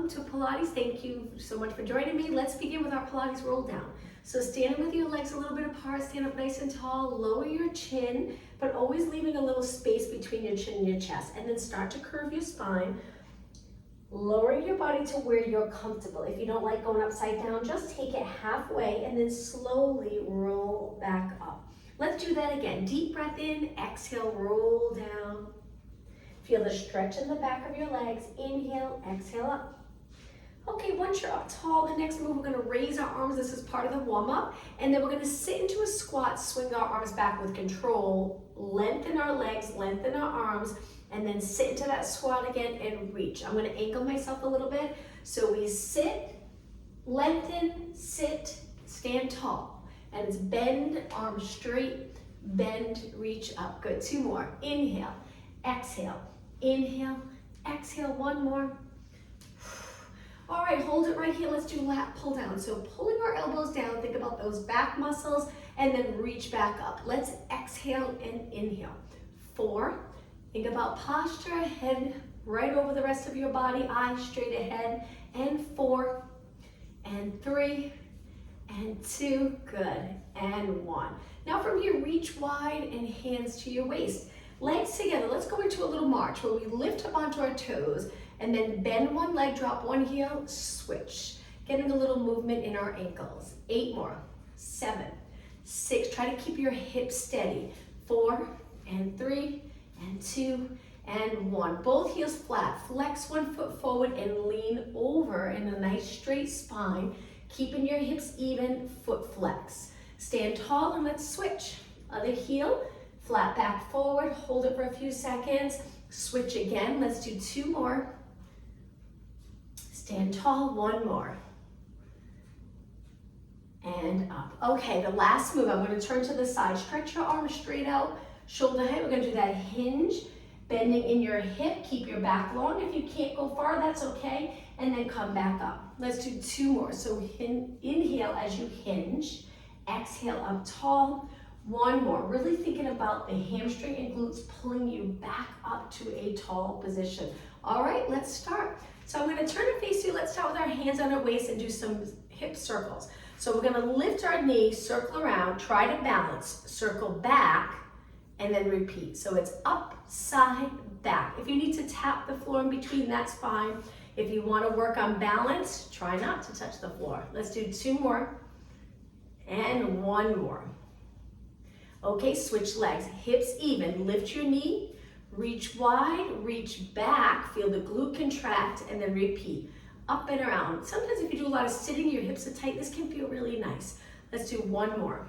welcome to Pilates. Thank you so much for joining me. Let's begin with our Pilates roll down. So standing with your legs a little bit apart, stand up nice and tall, lower your chin, but always leaving a little space between your chin and your chest. And then start to curve your spine, lowering your body to where you're comfortable. If you don't like going upside down, just take it halfway and then slowly roll back up. Let's do that again. Deep breath in, exhale, roll down. Feel the stretch in the back of your legs. Inhale, exhale up. Okay, once you're up tall, the next move, we're gonna raise our arms. This is part of the warm up. And then we're gonna sit into a squat, swing our arms back with control, lengthen our legs, lengthen our arms, and then sit into that squat again and reach. I'm gonna angle myself a little bit. So we sit, lengthen, sit, stand tall. And it's bend, arms straight, bend, reach up. Good, 2 more. Inhale, exhale. Inhale, exhale, 1 more. All right, hold it right here. Let's do lat pull down. So pulling our elbows down, think about those back muscles, and then reach back up. Let's exhale and inhale. 4, think about posture, head right over the rest of your body, eyes straight ahead, and 4, and 3, and 2, good, and 1. Now from here, reach wide and hands to your waist. Legs together, let's go into a little march where we lift up onto our toes and then bend one leg, drop one heel, switch. Getting a little movement in our ankles. 8 more, 7, 6, try to keep your hips steady. 4, and 3, and 2, and 1. Both heels flat, flex one foot forward and lean over in a nice straight spine, keeping your hips even, foot flex. Stand tall and let's switch. Other heel, flat back forward, hold it for a few seconds, switch again. Let's do 2 more. Stand tall, 1 more. And up. Okay, the last move, I'm gonna turn to the side. Stretch your arms straight out, shoulder height. We're gonna do that hinge, bending in your hip. Keep your back long. If you can't go far, that's okay. And then come back up. Let's do 2 more. So inhale as you hinge, exhale up tall. 1 more, really thinking about the hamstring and glutes pulling you back up to a tall position. All right, let's start. So I'm gonna turn and face you. Let's start with our hands on our waist and do some hip circles. So we're gonna lift our knee, circle around, try to balance, circle back, and then repeat. So it's up, side, back. If you need to tap the floor in between, that's fine. If you wanna work on balance, try not to touch the floor. Let's do 2 more, and 1 more. Okay, switch legs, hips even, lift your knee, reach wide, reach back, feel the glute contract, and then repeat. Up and around. Sometimes if you do a lot of sitting, your hips are tight, this can feel really nice. Let's do 1 more.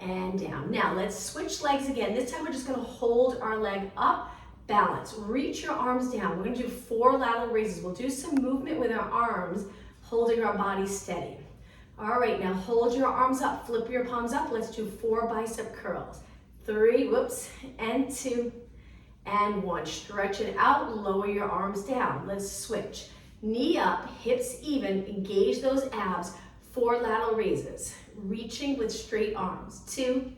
And down. Now let's switch legs again. This time we're just gonna hold our leg up, balance. Reach your arms down. We're gonna do 4 lateral raises. We'll do some movement with our arms, holding our body steady. All right, now hold your arms up, flip your palms up. Let's do 4 bicep curls. 3, whoops, and 2, and 1. Stretch it out, lower your arms down. Let's switch. Knee up, hips even, engage those abs. 4 lateral raises, reaching with straight arms. 2,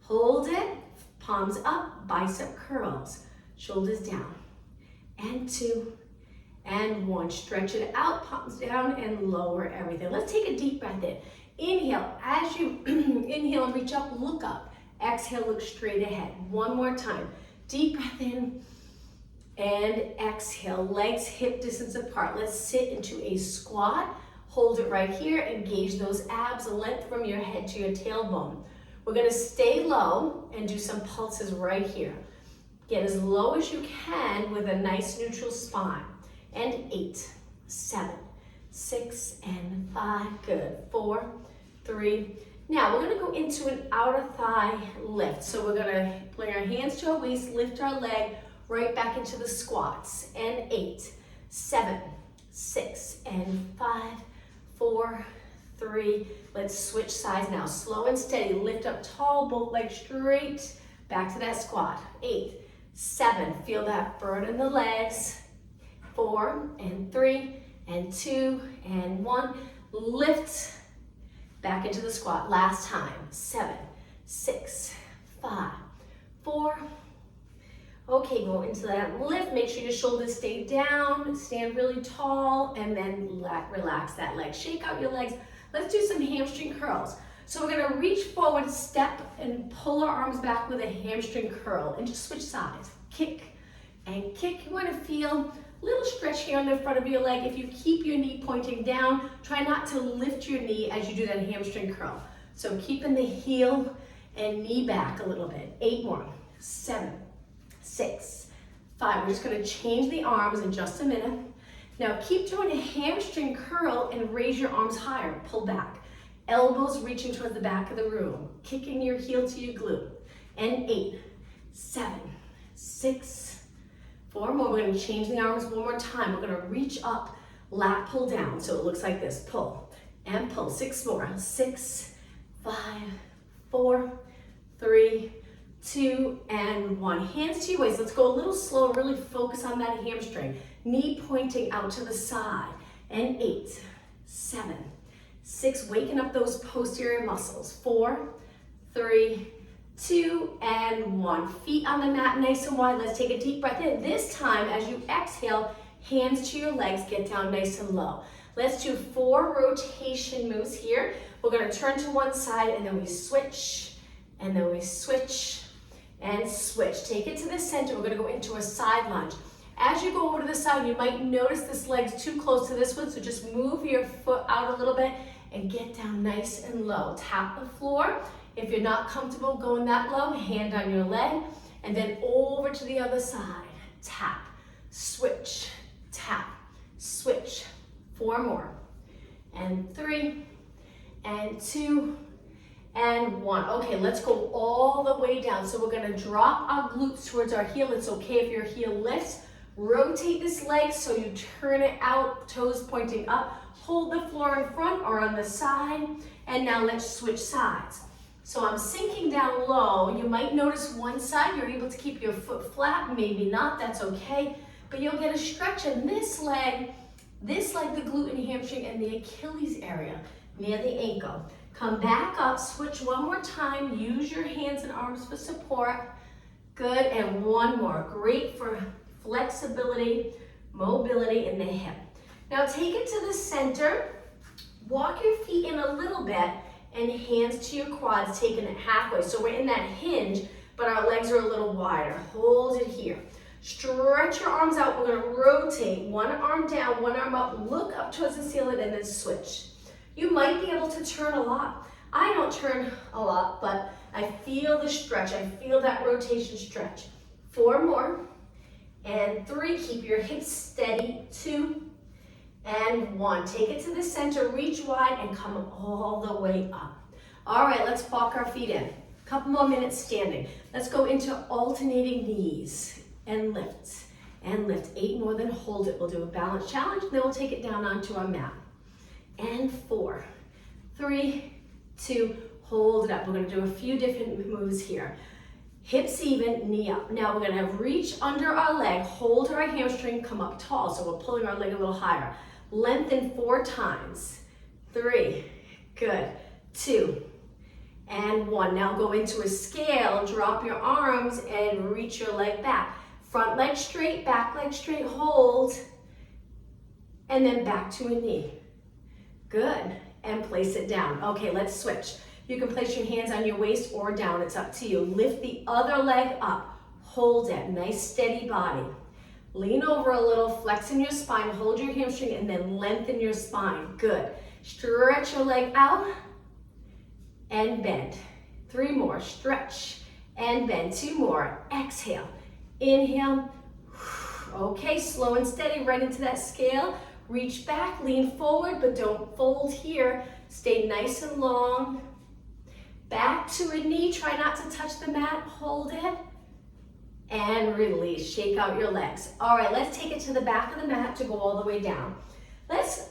hold it, palms up, bicep curls, shoulders down. And 2, and 1. Stretch it out, palms down, and lower everything. Let's take a deep breath in. Inhale, as you inhale and reach up, look up. Exhale, look straight ahead. 1 more time. Deep breath in, and exhale. Legs hip distance apart. Let's sit into a squat. Hold it right here. Engage those abs, length from your head to your tailbone. We're gonna stay low and do some pulses right here. Get as low as you can with a nice neutral spine. And 8, 7, 6, and 5, good. 4, 3. Now we're gonna go into an outer thigh lift. So we're gonna bring our hands to our waist, lift our leg right back into the squats. And 8, 7, 6, and 5, 4, 3. Let's switch sides now. Slow and steady, lift up tall, both legs straight, back to that squat. 8, 7, feel that burn in the legs. 4, and 3, and 2, and 1. Lift back into the squat. Last time. 7, 6, 5, 4. Okay, go into that lift. Make sure your shoulders stay down, stand really tall, and then relax that leg. Shake out your legs. Let's do some hamstring curls. So we're gonna reach forward, step, and pull our arms back with a hamstring curl, and just switch sides. Kick and kick. You wanna feel a little stretch here on the front of your leg. If you keep your knee pointing down, try not to lift your knee as you do that hamstring curl. So keeping the heel and knee back a little bit. 8 more, 7, 6, 5. We're just gonna change the arms in just a minute. Now keep doing a hamstring curl and raise your arms higher, pull back. Elbows reaching towards the back of the room, kicking your heel to your glute. And 8, 7, 6, 4 more. We're gonna change the arms one more time. We're gonna reach up, lat pull down. So it looks like this, pull and pull. 6 more, 6, 5, 4, 3, 2, and 1. Hands to your waist. Let's go a little slow. Really focus on that hamstring. Knee pointing out to the side. And 8, 7, 6. Waking up those posterior muscles. 4, 3, 2, and 1. Feet on the mat, nice and wide. Let's take a deep breath in. This time, as you exhale, hands to your legs. Get down nice and low. Let's do 4 rotation moves here. We're going to turn to one side, and then we switch, and then we switch, and switch. Take it to the center. We're going to go into a side lunge. As you go over to the side, you might notice this leg's too close to this one, so just move your foot out a little bit and get down nice and low. Tap the floor. If you're not comfortable going that low, hand on your leg, and then over to the other side. Tap, switch, tap, switch. 4 more, and 3, and 2, and 1. Okay, let's go all the way down. So we're gonna drop our glutes towards our heel. It's okay if your heel lifts. Rotate this leg so you turn it out, toes pointing up. Hold the floor in front or on the side. And now let's switch sides. So I'm sinking down low. You might notice one side, you're able to keep your foot flat, maybe not, that's okay. But you'll get a stretch in this leg, the glute and hamstring and the Achilles area near the ankle. Come back up, switch one more time. Use your hands and arms for support. Good, and 1 more. Great for flexibility, mobility in the hip. Now take it to the center. Walk your feet in a little bit and hands to your quads, taking it halfway. So we're in that hinge, but our legs are a little wider. Hold it here. Stretch your arms out. We're gonna rotate. One arm down, one arm up. Look up towards the ceiling and then switch. You might be able to turn a lot. I don't turn a lot, but I feel the stretch. I feel that rotation stretch. 4 more, and 3. Keep your hips steady. 2, and 1. Take it to the center, reach wide, and come all the way up. All right, let's walk our feet in. A couple more minutes standing. Let's go into alternating knees. And lift, and lift. 8 more, then hold it. We'll do a balance challenge, then we'll take it down onto our mat. And 4, 3, 2, hold it up. We're gonna do a few different moves here. Hips even, knee up. Now we're gonna reach under our leg, hold our hamstring, come up tall. So we're pulling our leg a little higher. Lengthen 4 times. 3, good. 2, and 1. Now go into a scale, drop your arms and reach your leg back. Front leg straight, back leg straight, hold, and then back to a knee. Good, and place it down. Okay, let's switch. You can place your hands on your waist or down, it's up to you. Lift the other leg up, hold it, nice steady body. Lean over a little, flex in your spine, hold your hamstring, and then lengthen your spine. Good. Stretch your leg out, and bend. 3 more, stretch, and bend. 2 more, exhale. Inhale, okay, slow and steady, right into that scale. Reach back, lean forward, but don't fold here. Stay nice and long. Back to a knee, try not to touch the mat, hold it. And release, shake out your legs. All right, let's take it to the back of the mat to go all the way down. Let's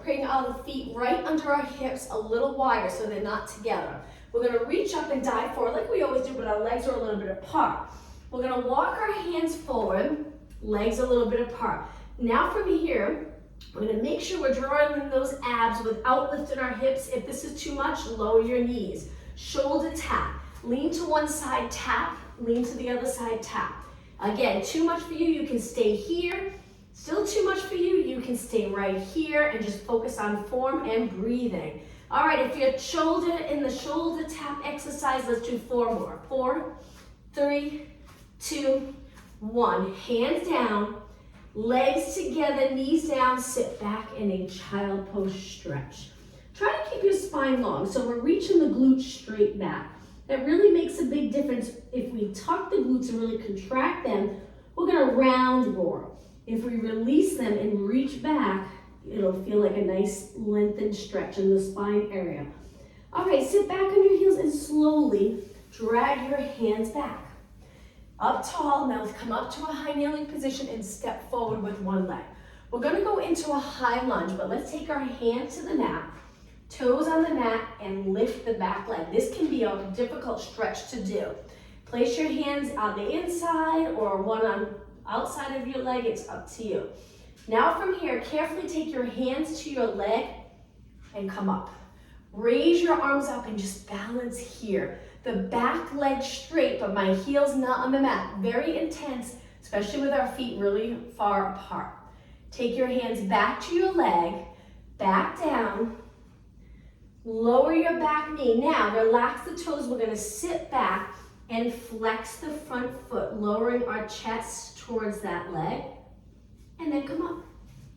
bring our feet right under our hips a little wider so they're not together. We're gonna reach up and dive forward like we always do, but our legs are a little bit apart. We're gonna walk our hands forward, legs a little bit apart. Now from here, we're gonna make sure we're drawing in those abs without lifting our hips. If this is too much, lower your knees. Shoulder tap, lean to one side, tap, lean to the other side, tap. Again, too much for you, you can stay here. Still too much for you, you can stay right here and just focus on form and breathing. All right, if you're shoulder in the shoulder tap exercise, let's do 4 more. 4, 3, 2, 1. Hands down, legs together, knees down, sit back in a child pose stretch. Try to keep your spine long, so we're reaching the glutes straight back. That really makes a big difference. If we tuck the glutes and really contract them, we're gonna round roar. If we release them and reach back, it'll feel like a nice lengthened stretch in the spine area. All right, sit back on your heels and slowly drag your hands back. Up tall, now come up to a high kneeling position and step forward with one leg. We're gonna go into a high lunge, but let's take our hands to the mat, toes on the mat, and lift the back leg. This can be a difficult stretch to do. Place your hands on the inside or one on outside of your leg, it's up to you. Now from here, carefully take your hands to your leg and come up. Raise your arms up and just balance here. The back leg straight, but my heels not on the mat. Very intense, especially with our feet really far apart. Take your hands back to your leg, back down, lower your back knee. Now relax the toes, we're gonna sit back and flex the front foot, lowering our chest towards that leg, and then come up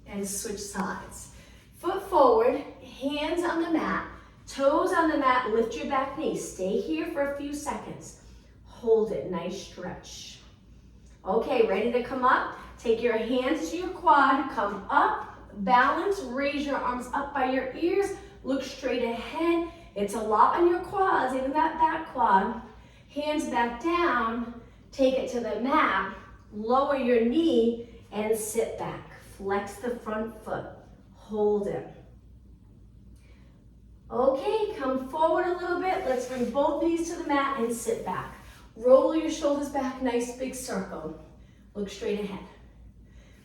and switch sides. Foot forward, hands on the mat, toes on the mat, lift your back knee. Stay here for a few seconds. Hold it, nice stretch. Okay, ready to come up? Take your hands to your quad, come up, balance, raise your arms up by your ears, look straight ahead. It's a lot on your quads, even that back quad. Hands back down, take it to the mat, lower your knee and sit back. Flex the front foot, hold it. Okay, come forward a little bit. Let's bring both knees to the mat and sit back. Roll your shoulders back, nice big circle. Look straight ahead.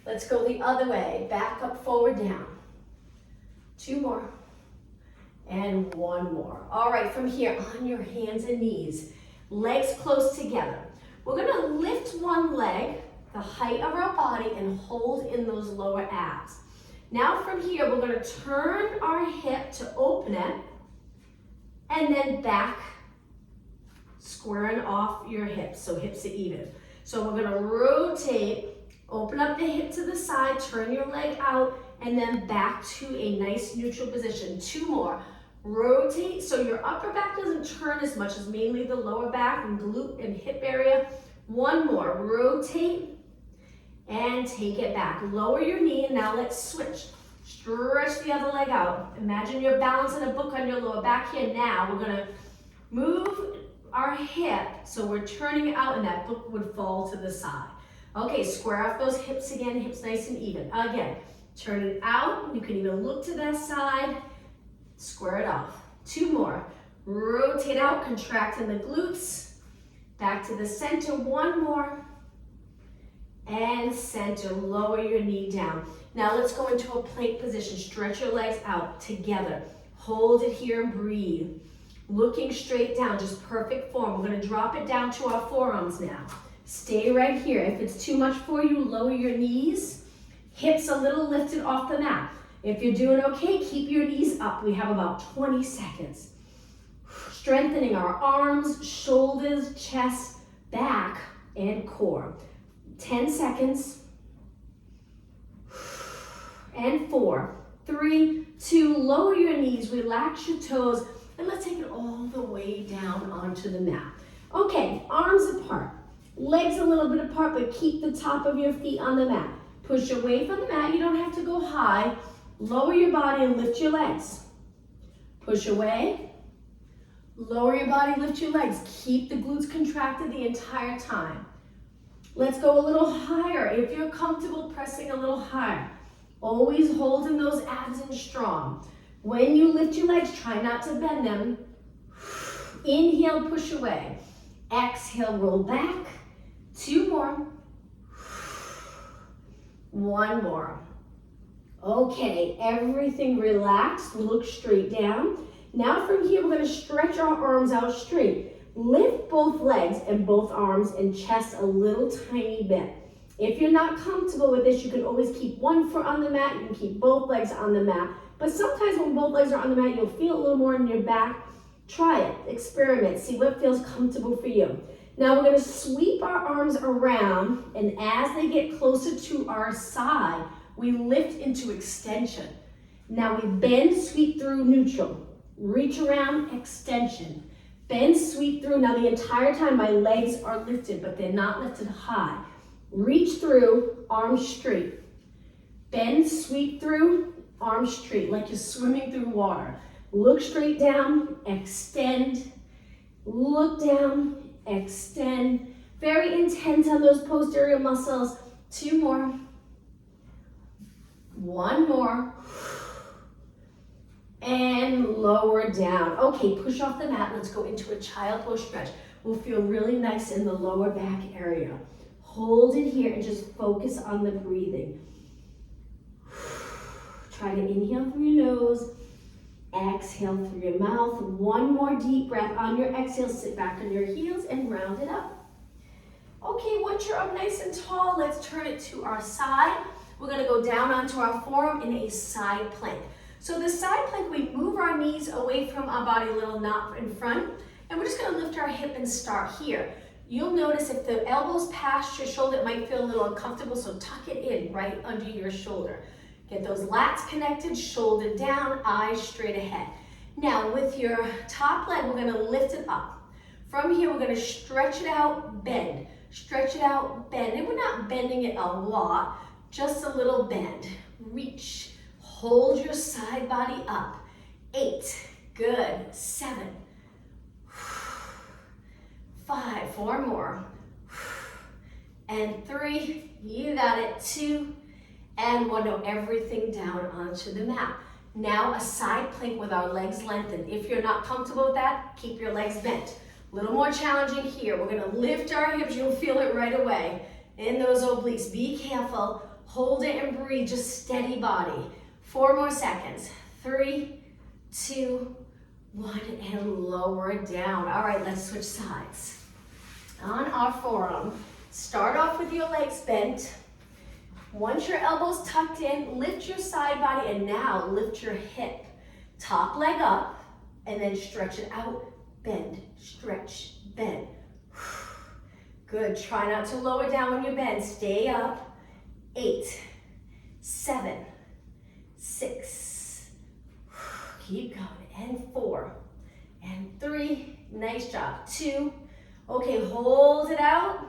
Let's go the other way. Back up, forward, down. 2 more. And 1 more. All right, from here, on your hands and knees. Legs close together. We're gonna lift one leg, the height of our body, and hold in those lower abs. Now from here, we're gonna turn our hip to open it, and then back, squaring off your hips, so hips are even. So we're gonna rotate, open up the hip to the side, turn your leg out, and then back to a nice neutral position. 2 more. Rotate, so your upper back doesn't turn as much as mainly the lower back and glute and hip area. 1 more, rotate and take it back. Lower your knee and now let's switch. Stretch the other leg out. Imagine you're balancing a book on your lower back here. Now we're gonna move our hip so we're turning it out and that book would fall to the side. Okay, square off those hips again, hips nice and even. Again, turn it out. You can even look to that side. Square it off. 2 more. Rotate out, contracting the glutes. Back to the center, 1 more. And center, lower your knee down. Now let's go into a plank position. Stretch your legs out together. Hold it here and breathe. Looking straight down, just perfect form. We're gonna drop it down to our forearms now. Stay right here. If it's too much for you, lower your knees. Hips a little lifted off the mat. If you're doing okay, keep your knees up. We have about 20 seconds. Strengthening our arms, shoulders, chest, back, and core. 10 seconds. And 4, 3, 2, lower your knees, relax your toes, and let's take it all the way down onto the mat. Okay, arms apart, legs a little bit apart, but keep the top of your feet on the mat. Push away from the mat, you don't have to go high. Lower your body and lift your legs. Push away, lower your body, lift your legs. Keep the glutes contracted the entire time. Let's go a little higher. If you're comfortable pressing a little higher, always holding those abs in strong. When you lift your legs, try not to bend them. Inhale, push away. Exhale, roll back. 2 more. 1 more. Okay, everything relaxed. Look straight down. Now from here, we're going to stretch our arms out straight. Lift both legs and both arms and chest a little tiny bit. If you're not comfortable with this, you can always keep one foot on the mat. You can keep both legs on the mat. But sometimes when both legs are on the mat, you'll feel a little more in your back. Try it, experiment, see what feels comfortable for you. Now we're gonna sweep our arms around, and as they get closer to our side, we lift into extension. Now we bend, sweep through, neutral. Reach around, extension. Bend, sweep through. Now the entire time my legs are lifted, but they're not lifted high. Reach through, arms straight. Bend, sweep through, arms straight, like you're swimming through water. Look straight down, extend. Look down, extend. Very intense on those posterior muscles. 2 more. 1 more. And lower down. Okay, push off the mat. Let's go into a child pose stretch. We'll feel really nice in the lower back area. Hold it here and just focus on the breathing. Try to inhale through your nose. Exhale through your mouth. 1 more deep breath. On your exhale, sit back on your heels and round it up. Okay, once you're up nice and tall, let's turn it to our side. We're gonna go down onto our forearm in a side plank. So the side plank, we move our knees away from our body, a little knot in front, and we're just gonna lift our hip and start here. You'll notice if the elbow's past your shoulder, it might feel a little uncomfortable, so tuck it in right under your shoulder. Get those lats connected, shoulder down, eyes straight ahead. Now with your top leg, we're gonna lift it up. From here, we're gonna stretch it out, bend. Stretch it out, bend. And we're not bending it a lot, just a little bend. Reach. Hold your side body up. 8, good. 7, 5, 4 more. And 3, you got it. 2, and 1. No, everything down onto the mat. Now a side plank with our legs lengthened. If you're not comfortable with that, keep your legs bent. A little more challenging here. We're gonna lift our hips. You'll feel it right away in those obliques. Be careful. Hold it and breathe. Just steady body. 4 more seconds. 3, 2, 1, and lower down. All right, let's switch sides. On our forearm, start off with your legs bent. Once your elbows tucked in, lift your side body, and now lift your hip. Top leg up, and then stretch it out. Bend, stretch, bend. Good. Try not to lower down when you bend. Stay up. 8, 7, 6, keep going, and 4, and 3, nice job, 2, okay, hold it out,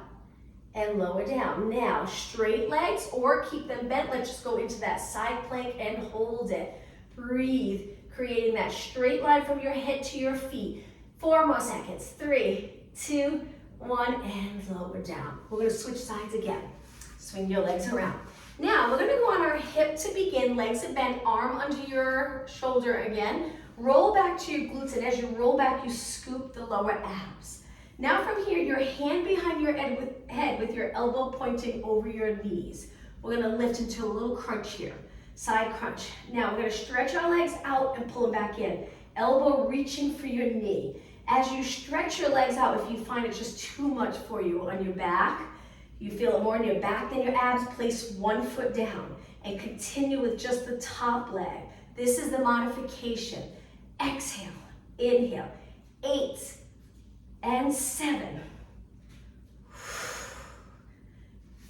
and lower down. Now, straight legs, or keep them bent. Let's just go into that side plank and hold it. Breathe, creating that straight line from your head to your feet. 4 more seconds, 3, 2, 1, and lower down. We're gonna switch sides again. Swing your legs around. Now, we're gonna go on our hip to begin, legs are bent, arm under your shoulder again. Roll back to your glutes, and as you roll back, you scoop the lower abs. Now from here, your hand behind your head with your elbow pointing over your knees. We're gonna lift into a little crunch here, side crunch. Now, we're gonna stretch our legs out and pull them back in. Elbow reaching for your knee. As you stretch your legs out, if you find it's just too much for you on your back, you feel it more in your back than your abs, place 1 foot down and continue with just the top leg. This is the modification. Exhale, inhale, 8 and 7,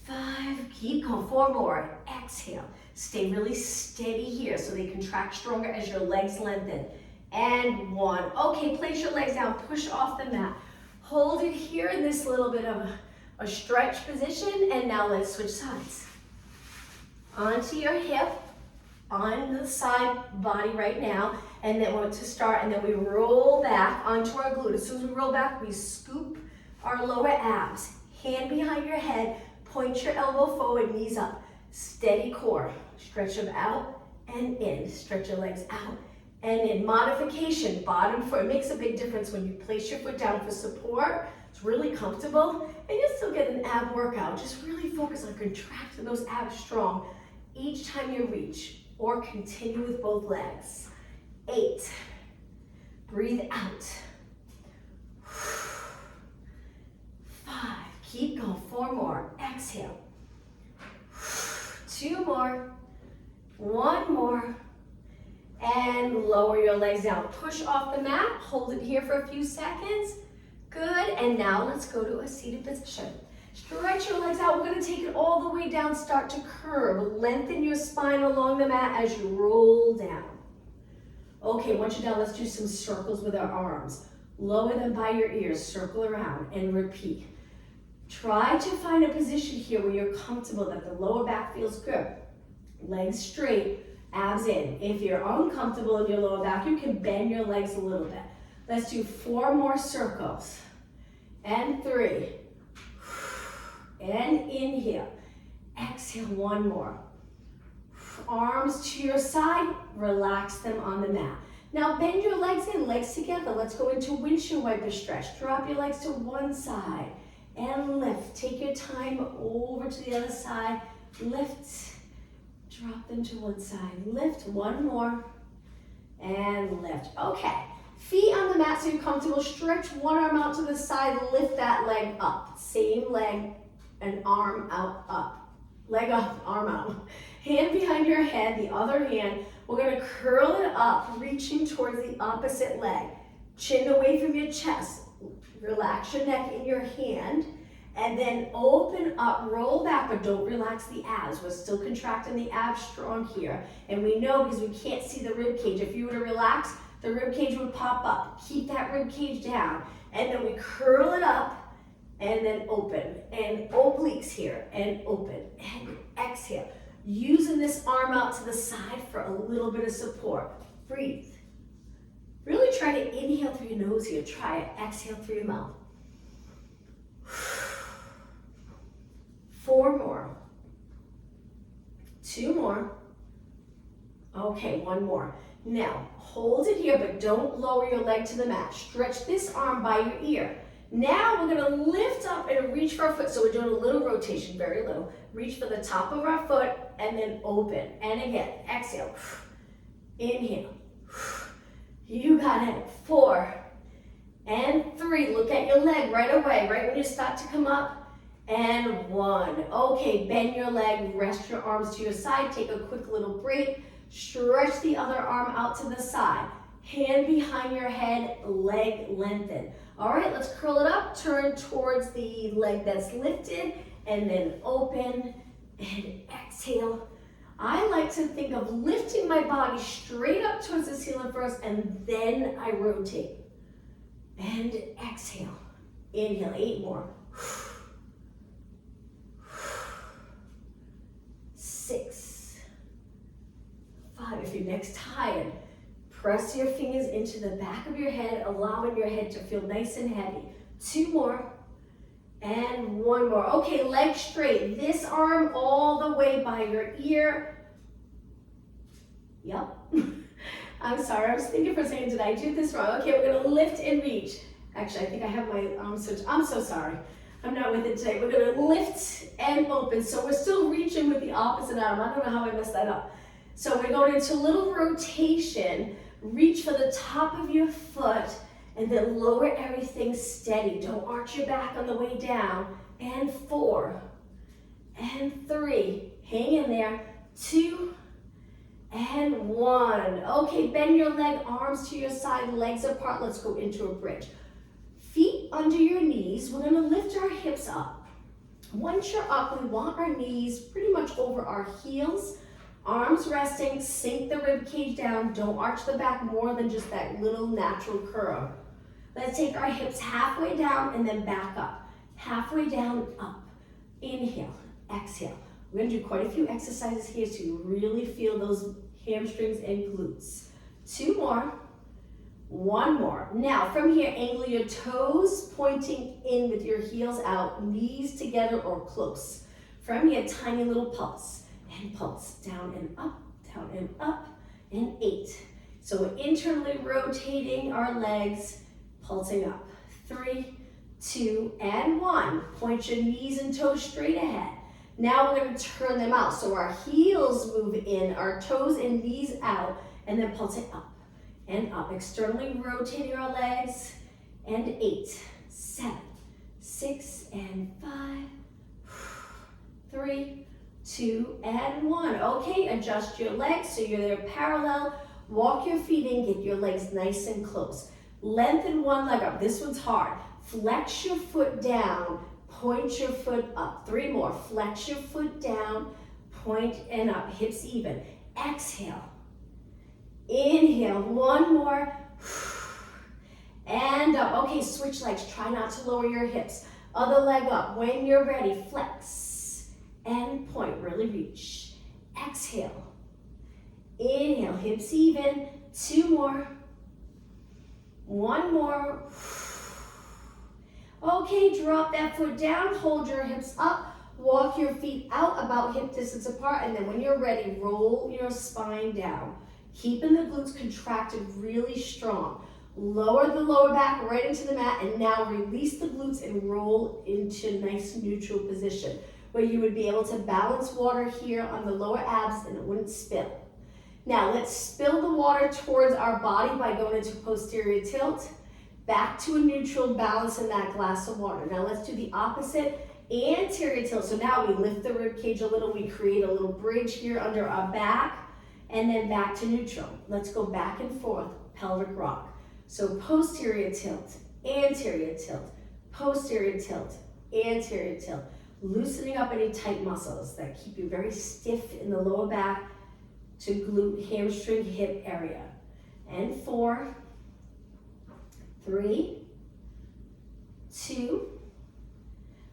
5, keep going, 4 more, exhale. Stay really steady here so they contract stronger as your legs lengthen. And 1, okay, place your legs down, push off the mat. Hold it here in this little bit of a stretch position, and now let's switch sides. Onto your hip, on the side body right now, and then we're to start, and then we roll back onto our glute. As soon as we roll back, we scoop our lower abs. Hand behind your head, point your elbow forward, knees up. Steady core, stretch them out and in. Stretch your legs out and in. Modification, bottom foot. It makes a big difference when you place your foot down for support. It's really comfortable, and you'll still get an ab workout. Just really focus on contracting those abs strong each time you reach, or continue with both legs. 8, breathe out. 5, keep going, 4 more, exhale, 2 more, 1 more, and lower your legs down. Push off the mat, hold it here for a few seconds. Good, and now let's go to a seated position. Stretch your legs out. We're gonna take it all the way down, start to curve. Lengthen your spine along the mat as you roll down. Okay, once you're down, let's do some circles with our arms. Lower them by your ears, circle around, and repeat. Try to find a position here where you're comfortable, that the lower back feels good. Legs straight, abs in. If you're uncomfortable in your lower back, you can bend your legs a little bit. Let's do 4 more circles. And 3. And inhale. Exhale, 1 more. Arms to your side, relax them on the mat. Now bend your legs in, legs together. Let's go into windshield wiper stretch. Drop your legs to one side and lift. Take your time over to the other side. Lift, drop them to one side. Lift, 1 more, and lift. Okay, feet on the mat so you're comfortable. Stretch one arm out to the side, lift that leg up. Same leg, an arm out, up. Leg up, arm out. Hand behind your head, the other hand. We're gonna curl it up, reaching towards the opposite leg. Chin away from your chest. Relax your neck in your hand. And then open up, roll back, but don't relax the abs. We're still contracting the abs strong here. And we know because we can't see the rib cage. If you were to relax, the rib cage would pop up. Keep that rib cage down. And then we curl it up and then open. And obliques here and open and exhale. Using this arm out to the side for a little bit of support. Breathe. Really try to inhale through your nose here. Try it. Exhale through your mouth. 4 more. 2 more. Okay, 1 more. Now, hold it here, but don't lower your leg to the mat. Stretch this arm by your ear. Now we're gonna lift up and reach for our foot. So we're doing a little rotation, very little. Reach for the top of our foot and then open. And again, exhale. Inhale. You got it. 4 and 3. Look at your leg right away, right when you start to come up. And 1. Okay, bend your leg, rest your arms to your side. Take a quick little break. Stretch the other arm out to the side. Hand behind your head, leg lengthen. All right, let's curl it up. Turn towards the leg that's lifted and then open and exhale. I like to think of lifting my body straight up towards the ceiling first and then I rotate. And exhale. Inhale, 8 more. 6, 5. If your neck's tired, press your fingers into the back of your head, allowing your head to feel nice and heavy. 2 more, and 1 more. Okay, legs straight. This arm all the way by your ear. Yep. I'm sorry, I was thinking for a second, did I do this wrong? Okay, we're gonna lift and reach. Actually, I think I have my arm switch. I'm so sorry. I'm not with it today. We're gonna lift and open. So we're still reaching with the opposite arm. I don't know how I messed that up. So we're going into a little rotation. Reach for the top of your foot and then lower everything steady. Don't arch your back on the way down. And 4 and 3. Hang in there. 2 and 1. Okay, bend your leg, arms to your side, legs apart. Let's go into a bridge. Feet under your knees. We're gonna lift our hips up. Once you're up, we want our knees pretty much over our heels. Arms resting, sink the rib cage down. Don't arch the back more than just that little natural curve. Let's take our hips halfway down and then back up. Halfway down, up. Inhale, exhale. We're gonna do quite a few exercises here so you really feel those hamstrings and glutes. 2 more, 1 more. Now from here, angle your toes pointing in with your heels out, knees together or close. From here, tiny little pulse. And pulse, down and up, and 8. So we're internally rotating our legs, pulsing up. 3, 2, and 1. Point your knees and toes straight ahead. Now we're gonna turn them out. So our heels move in, our toes and knees out, and then pulse it up and up. Externally rotating our legs, and 8, 7, 6 and 5, 3, 2 and 1. Okay, adjust your legs so you're there parallel. Walk your feet in, get your legs nice and close. Lengthen one leg up. This one's hard. Flex your foot down, point your foot up. 3 more. Flex your foot down, point and up. Hips even. Exhale. Inhale. 1 more. And up. Okay, switch legs. Try not to lower your hips. Other leg up. When you're ready, flex and point. Really reach. Exhale. Inhale. Hips even. 2 more. 1 more. Okay, drop that foot down. Hold your hips up. Walk your feet out about hip distance apart. And then when you're ready, roll your spine down. Keeping the glutes contracted really strong. Lower the lower back right into the mat, and now release the glutes and roll into nice neutral position where you would be able to balance water here on the lower abs and it wouldn't spill. Now let's spill the water towards our body by going into posterior tilt, back to a neutral balance in that glass of water. Now let's do the opposite, anterior tilt. So now we lift the rib cage a little, we create a little bridge here under our back, and then back to neutral. Let's go back and forth, pelvic rock. So posterior tilt, anterior tilt, posterior tilt, anterior tilt. Loosening up any tight muscles that keep you very stiff in the lower back to glute, hamstring, hip area. And 4, 3, 2.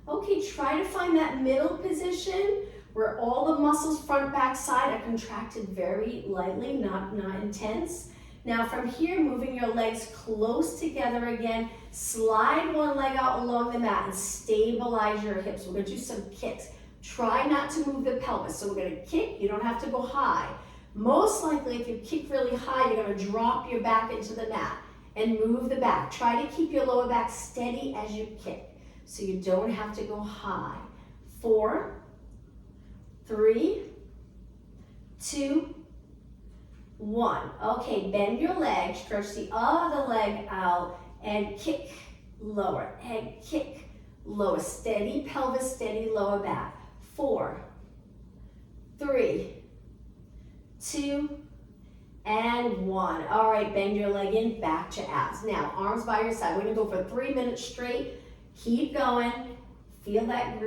Okay, try to find that middle position where all the muscles front, back, side are contracted very lightly, not intense. Now from here, moving your legs close together again, slide one leg out along the mat and stabilize your hips. We're gonna do some kicks. Try not to move the pelvis. So we're gonna kick, you don't have to go high. Most likely if you kick really high, you're gonna drop your back into the mat and move the back. Try to keep your lower back steady as you kick so you don't have to go high. 4, 3, 2, 1. Okay, bend your leg, stretch the other leg out, and kick, lower, and kick, lower. Steady pelvis, steady lower back. 4, 3, 2, and 1. All right, bend your leg in, back to abs. Now, arms by your side. We're gonna go for 3 minutes straight. Keep going. Feel that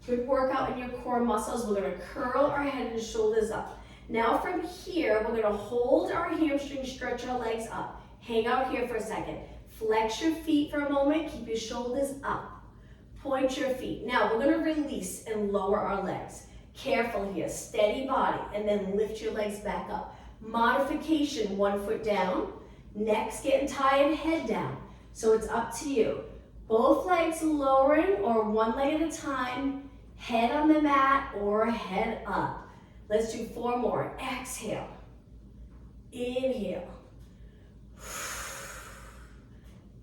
good workout in your core muscles. We're gonna curl our head and shoulders up. Now from here, we're gonna hold our hamstrings, stretch our legs up. Hang out here for a second. Flex your feet for a moment, keep your shoulders up. Point your feet. Now we're gonna release and lower our legs. Careful here, steady body, and then lift your legs back up. Modification, 1 foot down. Neck's getting tired, head down. So it's up to you. Both legs lowering or one leg at a time. Head on the mat or head up. Let's do 4 more. Exhale. Inhale.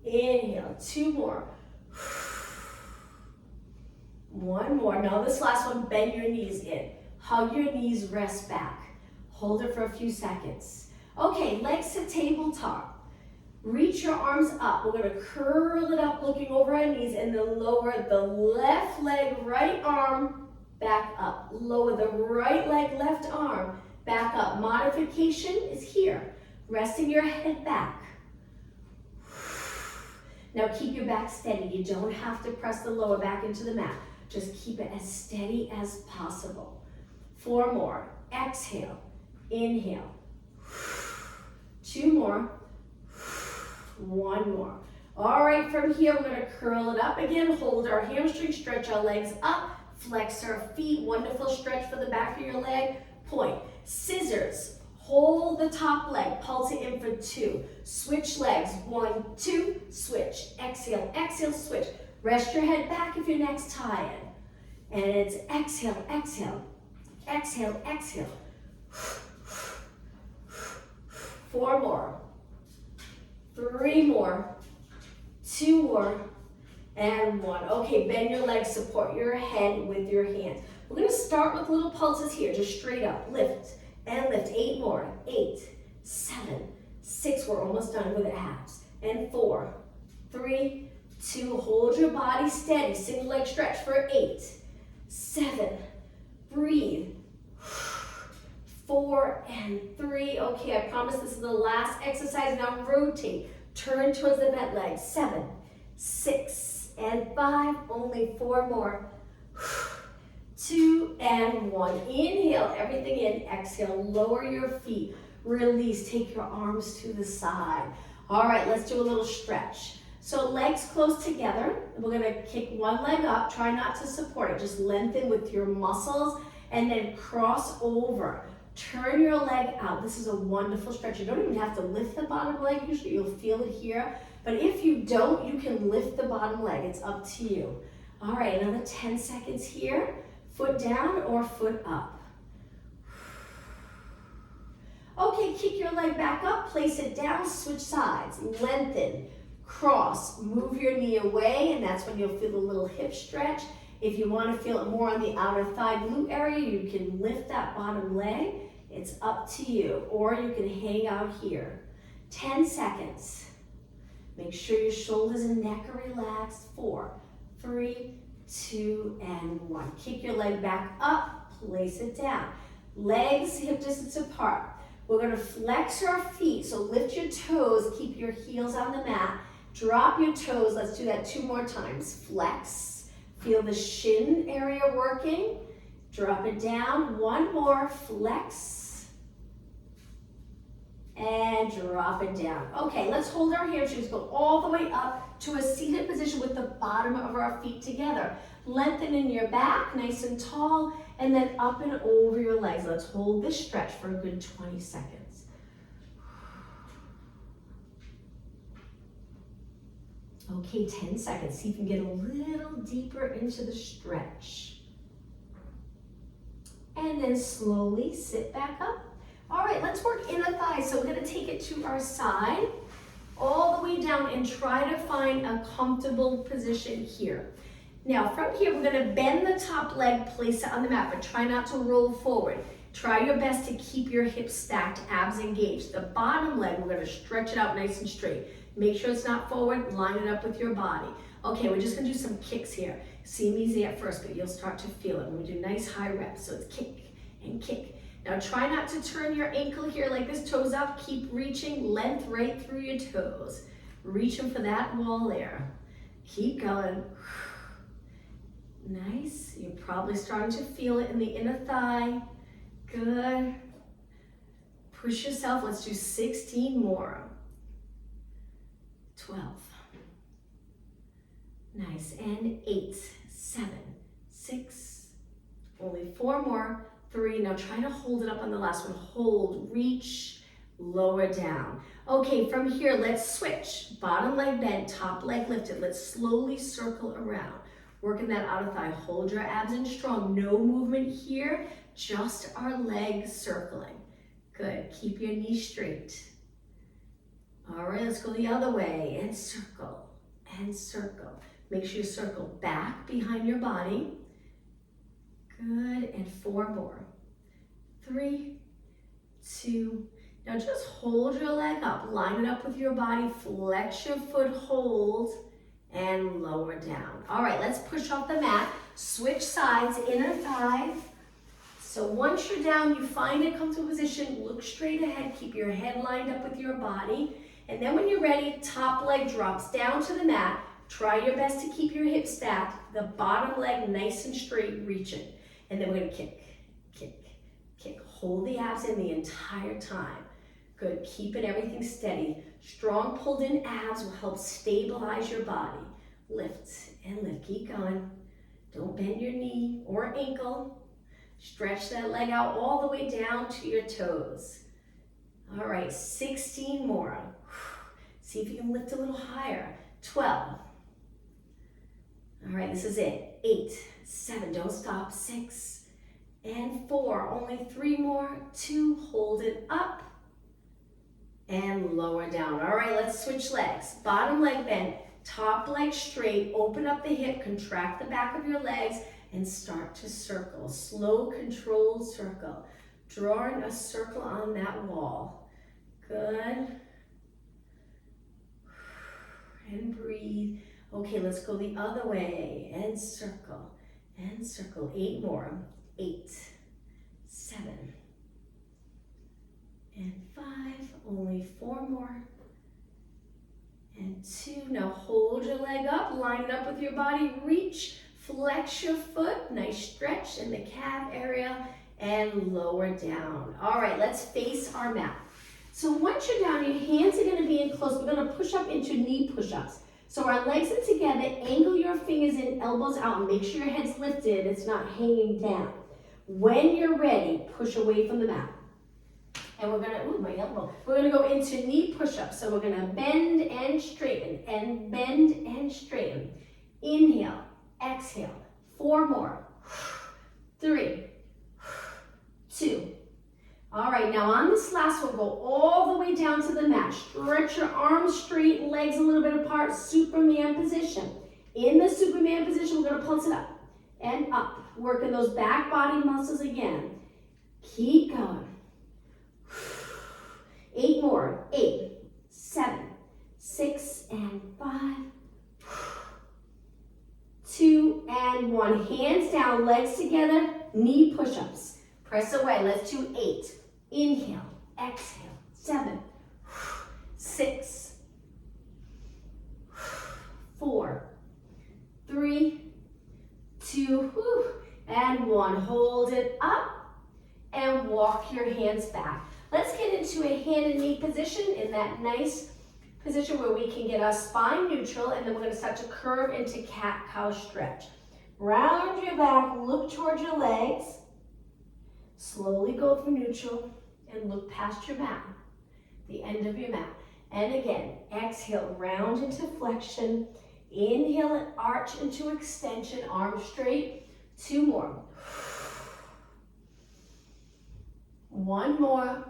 Inhale. 2 more. 1 more. Now this last one, bend your knees in. Hug your knees, rest back. Hold it for a few seconds. Okay, legs to tabletop. Reach your arms up. We're gonna curl it up, looking over our knees, and then lower the left leg, right arm, back up. Lower the right leg, left arm, back up. Modification is here. Resting your head back. Now keep your back steady. You don't have to press the lower back into the mat. Just keep it as steady as possible. 4 more. Exhale. Inhale. 2 more. 1 more. All right, from here, we're gonna curl it up again. Hold our hamstrings, stretch our legs up. Flex our feet, wonderful stretch for the back of your leg. Point. Scissors, hold the top leg, pulse it in for 2. Switch legs, 1, 2, switch. Exhale, exhale, switch. Rest your head back if your neck's tired. And it's exhale, exhale, exhale, exhale. 4 more. 3 more. 2 more. And 1. Okay, bend your legs, support your head with your hands. We're gonna start with little pulses here, just straight up. Lift and lift. 8 more. 8, 7, 6. We're almost done with abs. And 4, 3, 2, hold your body steady, single leg stretch for 8, 7, breathe, 4 and 3. Okay, I promise this is the last exercise. Now rotate, turn towards the bent leg. 7, 6 and 5, only 4 more. 2 and 1. Inhale everything in, exhale, lower your feet, release, take your arms to the side. All right, let's do a little stretch. So legs close together. We're gonna kick one leg up, try not to support it, just lengthen with your muscles and then cross over. Turn your leg out. This is a wonderful stretch. You don't even have to lift the bottom leg, usually you'll feel it here. But if you don't, you can lift the bottom leg, it's up to you. All right, another 10 seconds here. Foot down or foot up. Okay, kick your leg back up, place it down, switch sides, lengthen, cross, move your knee away, and that's when you'll feel a little hip stretch. If you want to feel it more on the outer thigh glute area, you can lift that bottom leg. It's up to you, or you can hang out here. 10 seconds. Make sure your shoulders and neck are relaxed. 4, 3, 2, and 1. Kick your leg back up, place it down. Legs hip distance apart. We're going to flex our feet, so lift your toes, keep your heels on the mat. Drop your toes, let's do that 2 more times. Flex, feel the shin area working. Drop it down, 1 more, flex. And drop it down. Okay, let's hold our hamstrings, go all the way up to a seated position with the bottom of our feet together. Lengthen in your back, nice and tall, and then up and over your legs. Let's hold this stretch for a good 20 seconds. Okay, 10 seconds. See if you can get a little deeper into the stretch. And then slowly sit back up. All right, let's work inner thigh. So we're gonna take it to our side, all the way down, and try to find a comfortable position here. Now from here, we're gonna bend the top leg, place it on the mat, but try not to roll forward. Try your best to keep your hips stacked, abs engaged. The bottom leg, we're gonna stretch it out nice and straight. Make sure it's not forward, line it up with your body. Okay, we're just gonna do some kicks here. Seem easy at first, but you'll start to feel it when we do nice high reps. So it's kick and kick. Now try not to turn your ankle here like this, toes up, keep reaching, length right through your toes. Reaching for that wall there. Keep going. Nice, you're probably starting to feel it in the inner thigh. Good. Push yourself, let's do 16 more. 12. Nice, and 8, 7, 6, only 4 more, 3. Now try to hold it up on the last one. Hold, reach, lower down. Okay, from here, let's switch. Bottom leg bent, top leg lifted. Let's slowly circle around. Working that outer thigh. Hold your abs in strong. No movement here, just our legs circling. Good, keep your knees straight. All right, let's go the other way and circle and circle. Make sure you circle back behind your body. Good, and 4 more. 3, 2. Now just hold your leg up, line it up with your body, flex your foot, hold, and lower down. All right, let's push off the mat, switch sides, inner thigh. So once you're down, you find a comfortable position, look straight ahead, keep your head lined up with your body. And then when you're ready, top leg drops down to the mat. Try your best to keep your hips stacked, the bottom leg nice and straight, reaching. And then we're gonna kick, kick, kick. Hold the abs in the entire time. Good, keeping everything steady. Strong pulled in abs will help stabilize your body. Lift and lift, keep going. Don't bend your knee or ankle. Stretch that leg out all the way down to your toes. All right, 16 more. See if you can lift a little higher. 12. All right, this is it. 8, 7, don't stop. 6 and 4. Only 3 more. 2, hold it up and lower down. All right, let's switch legs. Bottom leg bent, top leg straight. Open up the hip, contract the back of your legs, and start to circle. Slow, controlled circle. Drawing a circle on that wall. Good. And breathe. Okay, let's go the other way and circle and circle. 8 more. 8, 7, and 5. Only 4 more. And 2. Now hold your leg up, line it up with your body, reach, flex your foot, nice stretch in the calf area, and lower down. All right, let's face our mat. So once you're down, your hands are gonna be in close. We're gonna push up into knee push-ups. So our legs are together, angle your fingers in, elbows out, make sure your head's lifted, it's not hanging down. When you're ready, push away from the mat. And we're gonna, ooh, my elbow. We're gonna go into knee push-ups. So we're gonna bend and straighten, and bend and straighten. Inhale, exhale, 4 more. 3, 2. All right, now on this last one, go all the way down to the mat. Stretch your arms straight, legs a little bit apart, Superman position. In the Superman position, we're gonna pulse it up and up. Working those back body muscles again. Keep going. 8 more. 8, 7, 6, and 5. 2 and 1. Hands down, legs together, knee push-ups. Press away. Let's do 8. Inhale, exhale. 7, 6, 4, 3, 2, and 1. Hold it up and walk your hands back. Let's get into a hand and knee position in that nice position where we can get our spine neutral, and then we're going to start to curve into cat-cow stretch. Round your back, look towards your legs. Slowly go through neutral and look past your mat, the end of your mat. And again, exhale, round into flexion. Inhale and arch into extension, arms straight. 2 more. 1 more.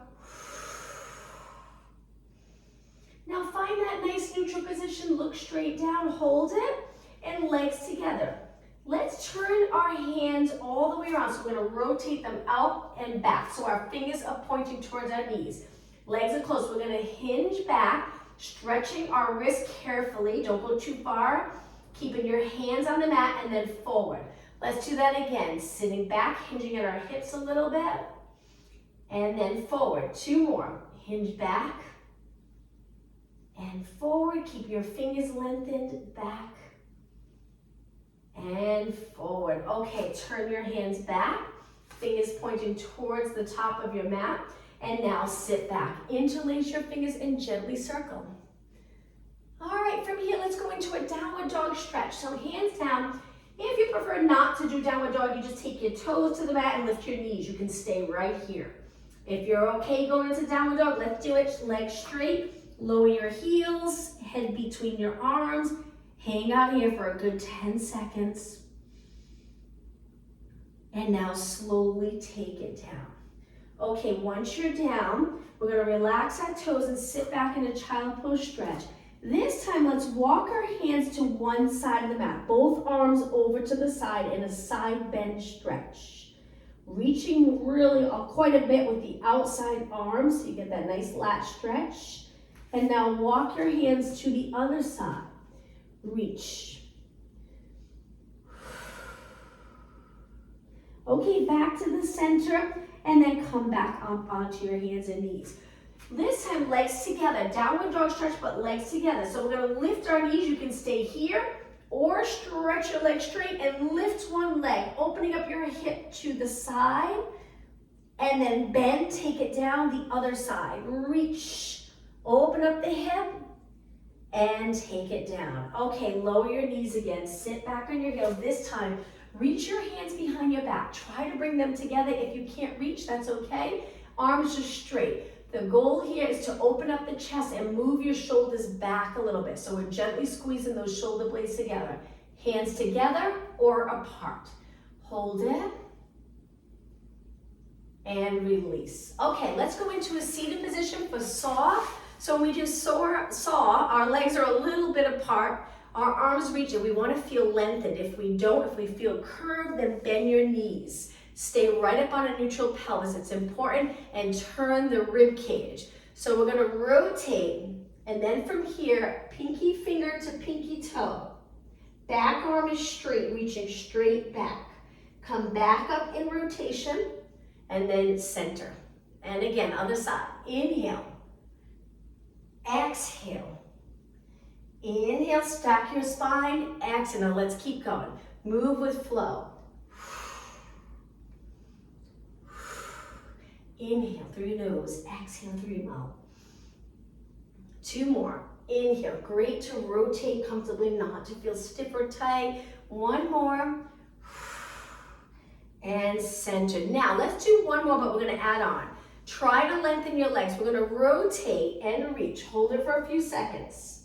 Now find that nice neutral position, look straight down, hold it, and legs together. Let's turn our hands all the way around. So we're gonna rotate them out and back. So our fingers are pointing towards our knees. Legs are close. We're gonna hinge back, stretching our wrists carefully. Don't go too far. Keeping your hands on the mat and then forward. Let's do that again. Sitting back, hinging at our hips a little bit. And then forward. 2 more. Hinge back and forward. Keep your fingers lengthened, back and forward. Okay, turn your hands back, fingers pointing towards the top of your mat, and now sit back. Interlace your fingers and gently circle. All right, from here, let's go into a downward dog stretch. So hands down. If you prefer not to do downward dog, you just take your toes to the mat and lift your knees. You can stay right here. If you're okay going into downward dog, let's do it. Legs straight, lower your heels, head between your arms. Hang out here for a good 10 seconds. And now slowly take it down. Okay, once you're down, we're gonna relax our toes and sit back in a child pose stretch. This time, let's walk our hands to one side of the mat. Both arms over to the side in a side bend stretch. Reaching really quite a bit with the outside arms, so you get that nice lat stretch. And now walk your hands to the other side. Reach. Okay, back to the center, and then come back up onto your hands and knees. This time, legs together, downward dog stretch, but legs together. So we're gonna lift our knees. You can stay here or stretch your legs straight and lift one leg, opening up your hip to the side, and then bend, take it down the other side. Reach, open up the hip, and take it down. Okay, lower your knees again, sit back on your heels. This time, reach your hands behind your back. Try to bring them together. If you can't reach, that's okay. Arms just straight. The goal here is to open up the chest and move your shoulders back a little bit. So we're gently squeezing those shoulder blades together. Hands together or apart. Hold it. And release. Okay, let's go into a seated position for saw. So when we do saw, our legs are a little bit apart. Our arms reach it. We want to feel lengthened. If we don't, if we feel curved, then bend your knees. Stay right up on a neutral pelvis. It's important. And turn the rib cage. So we're going to rotate. And then from here, pinky finger to pinky toe. Back arm is straight, reaching straight back. Come back up in rotation, and then center. And again, other side. Inhale. Exhale. Inhale, stack your spine. Exhale. Now let's keep going. Move with flow. Inhale through your nose. Exhale through your mouth. 2 more. Inhale. Great to rotate comfortably, not to feel stiff or tight. 1 more. And center. Now let's do 1 more, but we're going to add on. Try to lengthen your legs. We're going to rotate and reach. Hold it for a few seconds.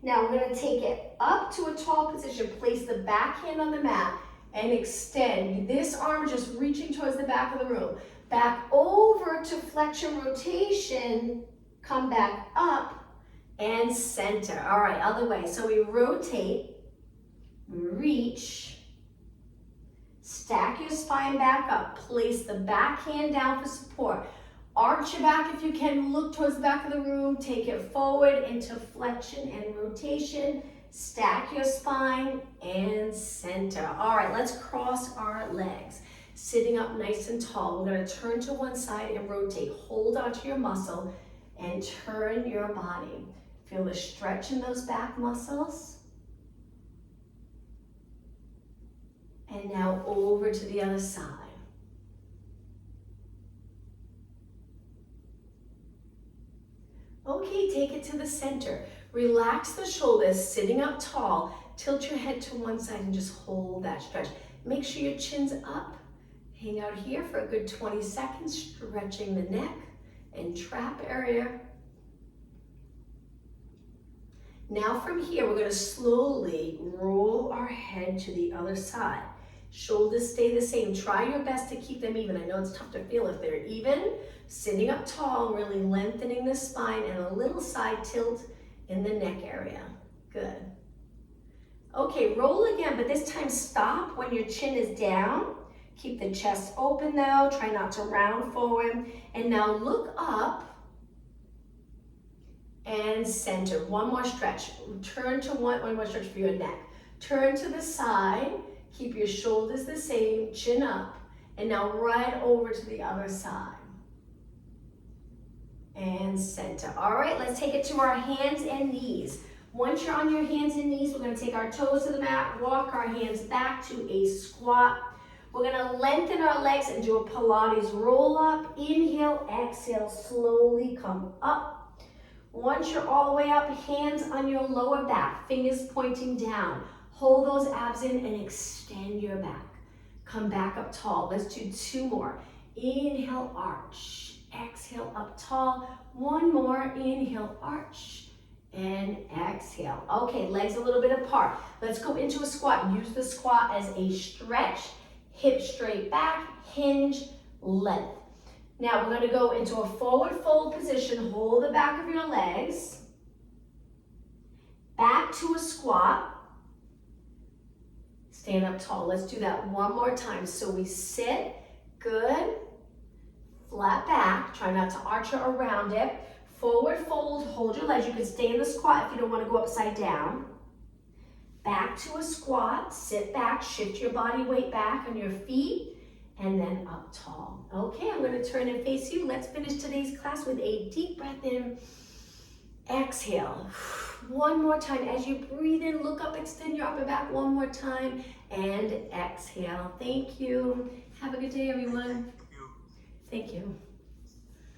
Now we're going to take it up to a tall position. Place the back hand on the mat and extend. This arm just reaching towards the back of the room. Back over to flexion rotation. Come back up and center. All right, other way. So we rotate, reach, stack your spine back up. Place the back hand down for support. Arch your back if you can, look towards the back of the room, take it forward into flexion and rotation, stack your spine and center. All right, let's cross our legs. Sitting up nice and tall, we're gonna turn to one side and rotate. Hold onto your muscle and turn your body. Feel the stretch in those back muscles. And now over to the other side. Okay, take it to the center. Relax the shoulders, sitting up tall. Tilt your head to one side and just hold that stretch. Make sure your chin's up. Hang out here for a good 20 seconds, stretching the neck and trap area. Now from here, we're going to slowly roll our head to the other side. Shoulders stay the same. Try your best to keep them even. I know it's tough to feel if they're even. Sitting up tall, really lengthening the spine and a little side tilt in the neck area. Good. Okay, roll again, but this time stop when your chin is down. Keep the chest open though. Try not to round forward. And now look up and center. 1 more stretch. Turn to one more stretch for your neck. Turn to the side. Keep your shoulders the same, chin up. And now right over to the other side. And center. All right, let's take it to our hands and knees. Once you're on your hands and knees, we're going to take our toes to the mat, walk our hands back to a squat. We're going to lengthen our legs and do a Pilates roll up. Inhale, exhale, slowly come up. Once you're all the way up, hands on your lower back, fingers pointing down. Hold those abs in and extend your back. Come back up tall. Let's do 2 more. Inhale, arch. Exhale, up tall. 1 more. Inhale, arch. And exhale. Okay, legs a little bit apart. Let's go into a squat. Use the squat as a stretch. Hips straight back, hinge, length. Now we're going to go into a forward fold position. Hold the back of your legs. Back to a squat. Stand up tall. Let's do that 1 more time. So we sit, good. Flat back. Try not to arch or around it. Forward fold, hold your legs. You can stay in the squat if you don't want to go upside down. Back to a squat, sit back, shift your body weight back on your feet, and then up tall. Okay, I'm going to turn and face you. Let's finish today's class with a deep breath in. Exhale. 1 more time. As you breathe in, look up, extend your upper back 1 more time, and exhale. Thank you. Have a good day, everyone. Thank you.